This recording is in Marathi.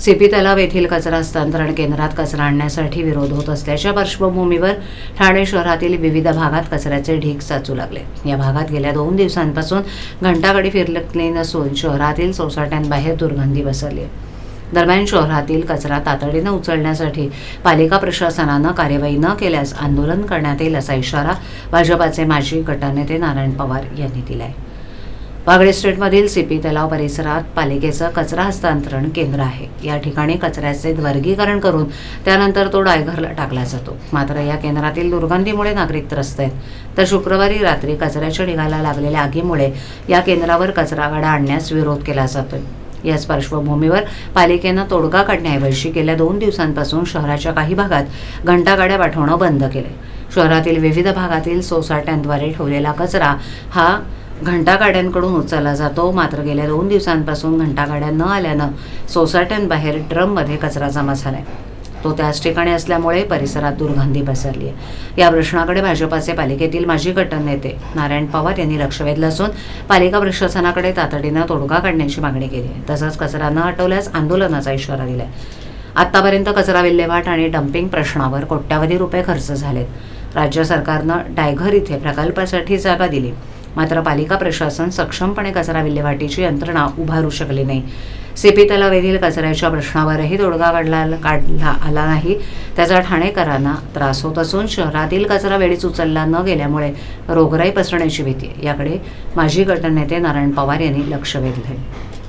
सीपी तलाव येथील कचरा हस्तांतरण केंद्रात कचरा आणण्यासाठी विरोध होत असल्याच्या पार्श्वभूमीवर ठाणे शहरातील विविध भागात कचऱ्याचे ढीग साचू लागले। या भागात गेल्या 2 दिवसांपासून घंटागाडी फिरकली नसून शहरातील सोसायट्यांबाहेर दुर्गंधी पसरली आहे। दरम्यान शहरातील कचरा तातडीने उचलण्यासाठी पालिका प्रशासनाने कार्यवाही न केल्यास आंदोलन करण्यात येईल असा इशारा भाजपाचे माजी गटनेते नारायण पवार यांनी दिला आहे। वागळे स्ट्रीटमधील सीपी तलाव परिसरात पालिकेचं कचरा हस्तांतरण केंद्र आहे। या ठिकाणी कचऱ्याचे वर्गीकरण करून त्यानंतर तो डायघरला टाकला जातो। मात्र या केंद्रातील दुर्गंधीमुळे नागरिक त्रस्त आहेत। तर शुक्रवारी रात्री कचऱ्याच्या ढिगाला लागलेल्या आगीमुळे या केंद्रावर कचरा गाड्या आणण्यास विरोध केला जातोय। याच पार्श्वभूमीवर पालिकेनं तोडगा काढण्याऐवजी गेल्या 2 दिवसांपासून शहराच्या काही भागात घंटागाड्या पाठवणं बंद केले। शहरातील विविध भागातील सोसायट्यांद्वारे ठेवलेला कचरा हा घंटागाड्यांकडून उचलला जातो। मात्र गेल्या 2 दिवसांपासून घंटागाड्या न आल्यानं सोसायट्यांबाहेर ड्रममध्ये कचरा जमा झालाय। तो त्याच ठिकाणी असल्यामुळे परिसरात दुर्गंधी पसरली आहे। या प्रश्नाकडे भाजपाचे पालिकेतील माजी गटनेते नारायण पवार यांनी लक्ष वेधलं असून पालिका प्रशासनाकडे तातडीनं तोडगा काढण्याची मागणी केली आहे। तसंच कचरा न हटवल्यास आंदोलनाचा इशारा दिलाय। आतापर्यंत कचरा विल्हेवाट आणि डम्पिंग प्रश्नावर कोट्यावधी रुपये खर्च झालेत। राज्य सरकारनं डायघर इथे प्रकल्पासाठी जागा दिली, मात्र पालिका प्रशासन सक्षमपणे कचरा विल्हेवाटीची यंत्रणा उभारू शकली नाही। सीपी तलाव येथील कचऱ्याच्या प्रश्नावरही तोडगा काढला आला नाही। त्याचा ठाणेकरांना त्रास होत असून शहरातील कचरा वेळीच उचलला न गेल्यामुळे रोगराई पसरण्याची भीती आहे। याकडे माजी गटनेते नारायण पवार यांनी लक्ष वेधले।